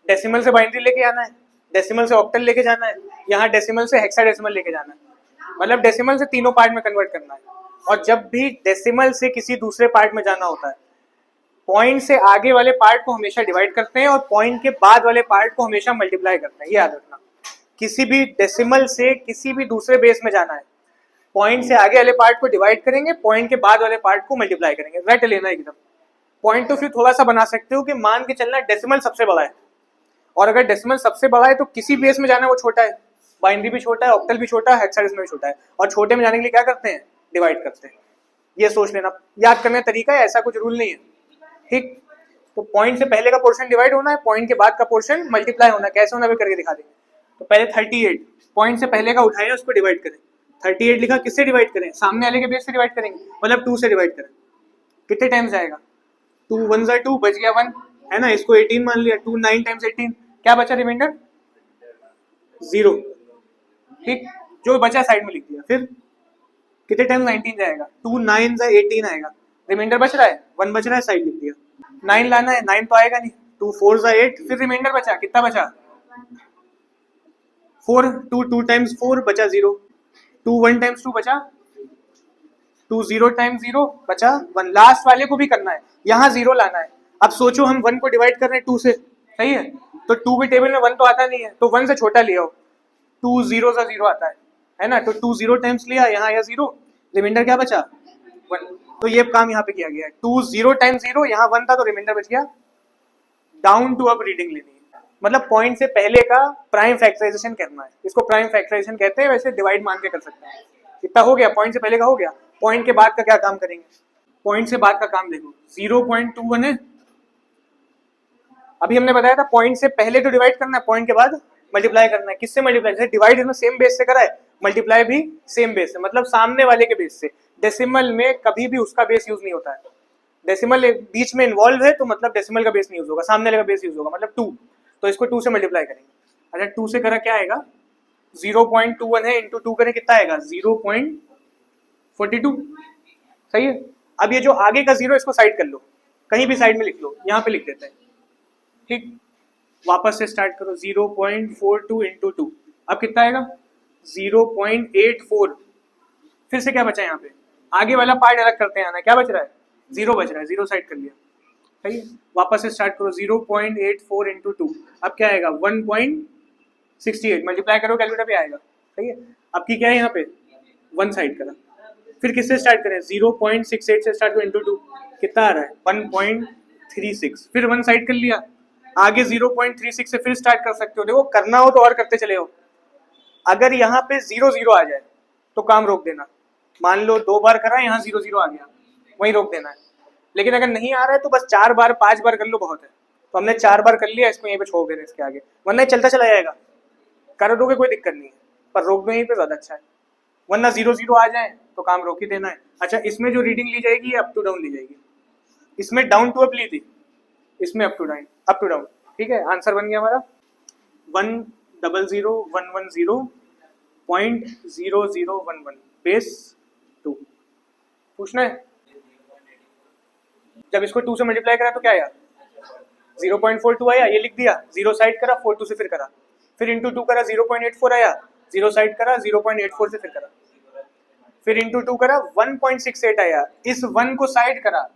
Decimal से binary लेके आना है, डेसिमल से ऑक्टल लेके जाना है, यहाँ डेसिमल से हेक्साडेसिमल लेके जाना है, मतलब डेसिमल से तीनों पार्ट में कन्वर्ट करना है। और जब भी डेसिमल से किसी दूसरे पार्ट में जाना होता है, पॉइंट से आगे वाले पार्ट को हमेशा डिवाइड करते हैं और पॉइंट के बाद वाले पार्ट को हमेशा मल्टीप्लाई करते हैं, ये याद रखना। किसी भी डेसिमल से किसी भी दूसरे बेस में जाना है, पॉइंट से आगे वाले पार्ट को डिवाइड करेंगे, पॉइंट के बाद वाले पार्ट को मल्टीप्लाई करेंगे, रट लेना एकदम। पॉइंट ऑफ व्यू थोड़ा सा बना सकते हो कि मान के चलना डेसिमल सबसे बड़ा है, और अगर डेसिमल सबसे बड़ा है तो किसी बेस में जाना है वो छोटा है, बाइनरी भी छोटा है, ऑक्टल भी छोटा है, हेक्साडेसिमल भी छोटा है, और छोटे में जाने के लिए क्या करते हैं, डिवाइड करते हैं। ये सोच लेना, याद करने का तरीका है, ऐसा कुछ रूल नहीं है, ठीक। तो पॉइंट से पहले का पोर्शन डिवाइड होना है, पॉइंट के बाद का पोर्शन मल्टीप्लाई होना है। कैसे होना भी करके दिखा देंगे। तो पहले 38 पॉइंट से पहले का उठाए, उसको डिवाइड करें। 38 लिखा, किससे डिवाइड करें, सामने वाले के बेस से डिवाइड करेंगे, मतलब 2 से डिवाइड करें। कितने टाइम्स आएगा, 2 1 2, बच गया 1, है ना। इसको 18 मान लिया, 2 9 टाइम्स 18, क्या बचा रिमाइंडर 0, ठीक। जो बचा साइड में लिख दिया। फिर कितने टाइम्स 19 जाएगा, 2 9 18 आएगा, रिमाइंडर बच रहा है 1 बच रहा है, साइड लिख दिया। 9 लाना है, 9 तो आएगा नहीं, 2 4 8, फिर रिमाइंडर बचा, कितना बचा 4, 2 2 टाइम्स 4 बचा 0, 2 1 टाइम्स 2 बचा 2, 0 टाइम्स 0 बचा 1। लास्ट वाले को भी करना है, यहाँ 0 लाना है। अब सोचो हम 1 को डिवाइड कर रहे हैं 2 से, सही है, तो 2 के टेबल में 1 तो आता नहीं है, तो 1 से छोटा लिया हो, 2 0 सा 0 आता है ना। तो 2 0 टाइम्स लिया, यहाँ आया 0, रिमाइंडर क्या बचा 1। तो ये काम यहाँ पे किया गया है, 2 0 टाइम्स 0, यहाँ 1 था तो रिमाइंडर बच गया। डाउन टू अप रीडिंग लेनी है, मतलब पॉइंट से पहले का प्राइम फैक्टराइजेशन करना है, इसको प्राइम फैक्टराइजेशन कहते हैं। वैसे डिवाइड मान के कर सकते हैं। इतना हो गया, पॉइंट से पहले का हो गया। पॉइंट के बाद का क्या काम करेंगे, पॉइंट से बाद का काम देखो, 0.21 है। अभी हमने बताया था पॉइंट से पहले तो डिवाइड करना है, पॉइंट के बाद मल्टीप्लाई करना है। किससे मल्टीप्लाई, जैसे डिवाइड इसमें सेम बेस से करा है, मल्टीप्लाई भी सेम बेस से, मतलब सामने वाले के बेस से। डेसिमल में कभी भी उसका बेस यूज नहीं होता है, डेसिमल बीच में इन्वॉल्व है तो मतलब डेसिमल का बेस नहीं यूज होगा, सामने वाले का बेस यूज होगा, मतलब 2। तो इसको 2 से मल्टीप्लाई करेंगे। अच्छा 2 से करा क्या आएगा, 0.21 है, इंटू 2 करें कितना आएगा 0.42, सही है। अब ये जो आगे का 0 इसको साइड कर लो, कहीं भी साइड में लिख लो, यहाँ पे लिख देते हैं, ठीक। वापस से स्टार्ट करो, 0.42 इंटू 2, अब कितना आएगा 0.84। फिर से क्या बचा यहाँ पे, आगे वाला पार्ट अलग करते हैं, आना क्या बच रहा है 0 बच रहा है, 0 साइड कर लिया, सही है। वापस से स्टार्ट करो, 0.84 इंटू 2, अब क्या आएगा 1.68, मल्टीप्लाई करो कैलकुलेटर पे आएगा, सही है। अब की क्या है यहाँ पे 1 साइड करा। फिर किससे स्टार्ट करें, 0.68 से स्टार्ट करो इंटू 2, कितना आ रहा है 1.36, फिर 1 साइड कर लिया। आगे 0.36 से फिर स्टार्ट कर सकते हो, देखो करना हो तो और करते चले हो। अगर यहाँ पे 0 0 आ जाए तो काम रोक देना, मान लो 2 बार करा, यहाँ 0 0 आ गया, वहीं रोक देना है। लेकिन अगर नहीं आ रहा है तो बस 4 बार 5 बार कर लो, बहुत है। तो हमने 4 बार कर लिया, इसको यहीं पे छोड़ देना इसके आगे, वरना चलता चला जाएगा, कर दोगे कोई दिक्कत नहीं है, पर रोक दो यहीं पे ज्यादा अच्छा है, वरना 0 0 आ जाए तो काम रोक ही देना है। अच्छा इसमें जो रीडिंग ली जाएगी ये अप टू डाउन ली जाएगी, इसमें डाउन टू अप ली थी, इसमें अप टू डाउन, ठीक है। आंसर बन गया हमारा 10010.0011 बेस 2। पूछना है, जब इसको 2 से मल्टीप्लाई करा तो क्या आया 0.42 आया, ये लिख दिया, 0 साइड करा, 4 2 से फिर करा, फिर इंटू 2 करा 0.84 आया, 0 साइड करा, 0.84 से फिर करा, फिर इंटू 2 करा 1.68 आया, इस 1 को साइड करा,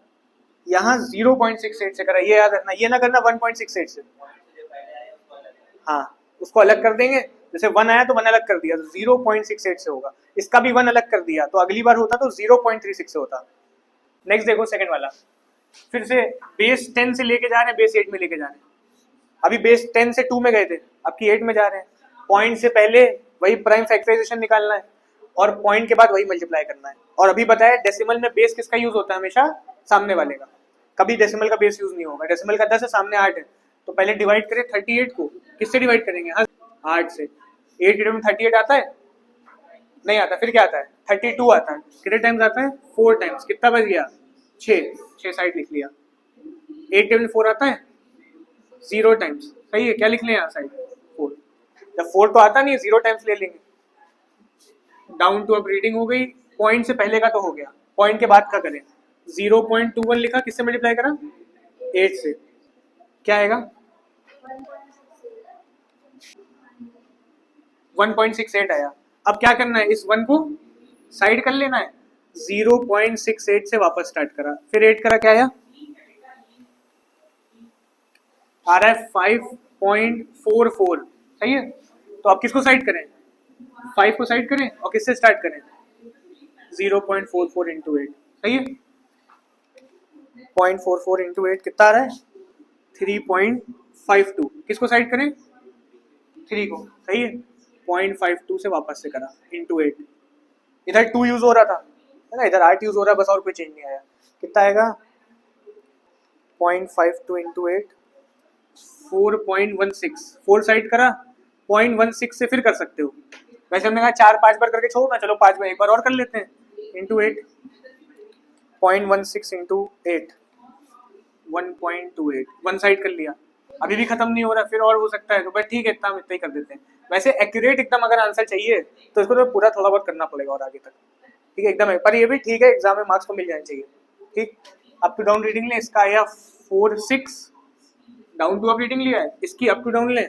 यहाँ 0.68 से करा, ये याद रखना, ये ना करना 1.68 से, हाँ उसको अलग कर देंगे, जैसे 1 आया तो 1 अलग कर दिया तो 0.68 से होगा, इसका भी 1 अलग कर दिया तो अगली बार होता तो 0.36 से होता। नेक्स्ट देखो सेकंड वाला, फिर से बेस 10 से लेके जा रहे हैं, बेस 8 में लेके जा रहे हैं। अभी बेस 10 से 2 में गए थे, अब की 8 में जा रहे हैं। पॉइंट से पहले वही प्राइम फैक्टराइजेशन निकालना है और पॉइंट के बाद वही मल्टीप्लाई करना है। और अभी बताया डेसिमल में बेस किसका यूज होता है, हमेशा सामने वाले का, कभी डेसिमल का बेस यूज नहीं होगा। डेसिमल का 10 है, सामने 8 है, तो पहले डिवाइड करें 38 को, किससे डिवाइड करेंगे 8 से। 8 में 38 आता है, नहीं आता, फिर क्या आता है 32 आता है, कितने टाइम्स आता है 4 टाइम्स, कितना बच गया 6 साइड लिख लिया। 8 टेबल 4 आता है 0 टाइम्स, सही है, क्या लिख लें यहाँ साइड 4, जब 4 तो आता नहीं है 0 टाइम्स ले लेंगे। डाउन टू अप रीडिंग हो गई, पॉइंट से पहले का तो हो गया, पॉइंट के बाद का करें। 0.21 लिखा, किससे मल्टीप्लाई करा 8 से, क्या आएगा 1.68 आया। अब क्या करना है, इस 1 को साइड कर लेना है, 0.68 से वापस स्टार्ट करा, फिर 8 करा, क्या आया, आ रहा है 5.44। सही है। तो अब किसको साइड करें, 5 को साइड करें और किससे स्टार्ट करें, 0.44 इंटू 8। सही है। 0.44 इंटू 8 कितना आ रहा है, 3.52। किसको साइड करें, 3 को। सही है। 0.52 से वापस से करा इंटू 8। इधर 2 यूज हो रहा था है ना, इधर 8 यूज हो रहा है, बस और कोई चेंज नहीं आया। कितना आएगा, 0.52 इंटू 8, 4.16। 4 साइड करा, 0.16 से फिर कर सकते हो। वैसे हमने कहा 4-5 बार करके छोड़ो ना, चलो 5 बार एक बार और कर लेते हैं, इंटू 8, 0.16 इंटू 8, 1.28। 1 साइड कर लिया, अभी भी खत्म नहीं हो रहा, फिर और हो सकता है, तो बस ठीक है, इतना हम इतना ही कर देते हैं। वैसे एक्यूरेट एकदम अगर आंसर चाहिए तो इसको तो पूरा थोड़ा बहुत करना पड़ेगा और आगे तक, ठीक है, एकदम है। पर ये भी ठीक है, एग्जाम में मार्क्स तो मिल जाने चाहिए। ठीक, अप टू डाउन रीडिंग ले, इसका आया 4.6, डाउन टू अप रीडिंग लिया है, इसकी अप टू डाउन ले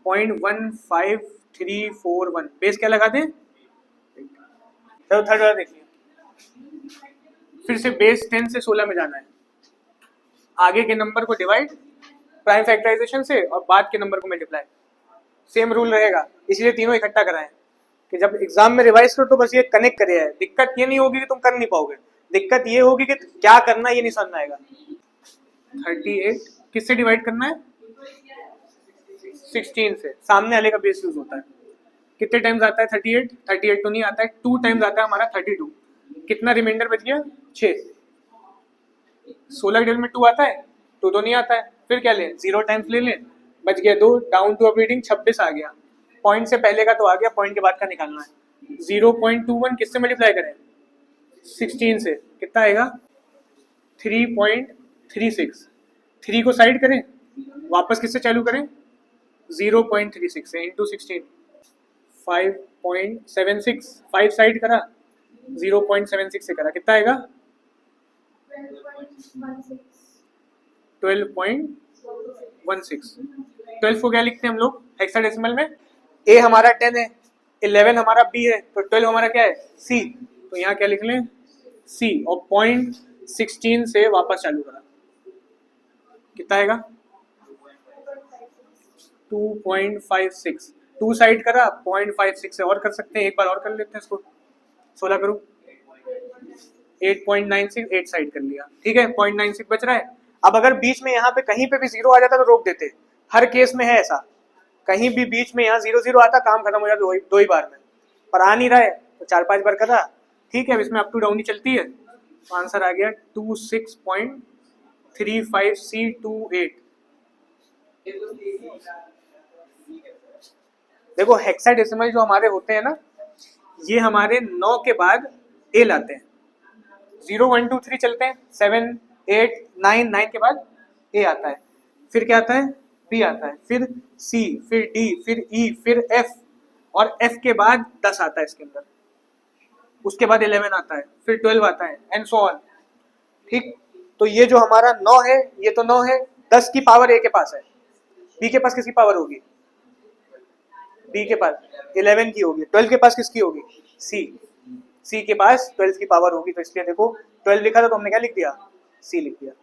0.15341। बेस क्या लगा दें, चलो थर्ड वाला देख लिया। फिर से बेस 10 से 16 में जाना है, आगे के नंबर को डिवाइड प्राइम फैक्टराइजेशन से और बाद के नंबर को मल्टीप्लाई। सेम रूल रहेगा, इसलिए तीनों इकट्ठा कराएं कि जब एग्जाम में रिवाइज करो तो बस ये कनेक्ट करे है। दिक्कत ये नहीं होगी कि तुम कर नहीं पाओगे, दिक्कत ये होगी कि क्या करना ये नहीं समझ में आएगा। 38 किससे डिवाइड करना है, 16 से। सामने वाले का बेस यूज होता है। कितने टाइम्स आता है 38, 38 तो नहीं आता है, 2 टाइम्स आता है हमारा 32। कितना रिमाइंडर बच गया, 6। 16 के टेबल में 2 आता है, 2 तो नहीं आता है, फिर क्या लें, 0 टाइम्स ले लें, बच गया 2। डाउन टू अप रीडिंग 26 आ गया, पॉइंट से पहले का तो आ गया, पॉइंट के बाद का निकालना है। 0.21 किससे मल्टीप्लाई करें, 16 से, कितना आएगा, 3.36। 3 को साइड करें, वापस किससे चालू करें, 0.36 से, इंटू 16, 5.76। 5 साइड करा, 0.76 से करा, कितना आएगा, 12.16। 12 को क्या लिखते हैं हम लोग हेक्साडेसिमल में, ए हमारा 10 है, 11 हमारा बी है, तो 12 हमारा क्या है, सी। तो यहाँ क्या लिख लें, सी, और 0.16 से वापस चालू करा, कितना आएगा, 2.56। 2 साइड करा, 0.56 से और कर सकते हैं, एक बार और कर लेते हैं इसको, 16 करूँ, 8.96, 8 साइड कर लिया, ठीक है, 0.96 बच रहा है। अब अगर बीच में यहाँ पे कहीं पे भी 0 आ जाता तो रोक देते, हर केस में है ऐसा, कहीं भी बीच में यहाँ 0 आता, काम खत्म हो जाता 2 ही बार में, पर आ नहीं रहा है तो 4-5 बार करा, ठीक है। इसमें अप टू डाउन ही चलती है, तो आंसर आ गया 26.35C28। देखो हेक्साडेसिमल जो हमारे होते हैं ना, ये हमारे 9 के बाद ए लाते हैं, 0 1 2 3 चलते हैं, 7 8 9, 9 के बाद ए आता है, फिर क्या आता है, बी आता है, फिर सी, फिर डी, फिर ई, फिर एफ, और एफ के बाद 10 आता है इसके अंदर, उसके बाद 11 आता है, फिर 12 आता है, एंड सो ऑन। ठीक, तो ये जो हमारा 9 है, ये तो 9 है, 10 की पावर ए के पास है, बी के पास किसकी पावर होगी, बी के पास 11 की होगी, 12 के पास किसकी होगी, सी, सी के पास 12 की पावर होगी, तो इसलिए देखो 12 लिखा था तो हमने क्या लिख दिया, सी लिख दिया।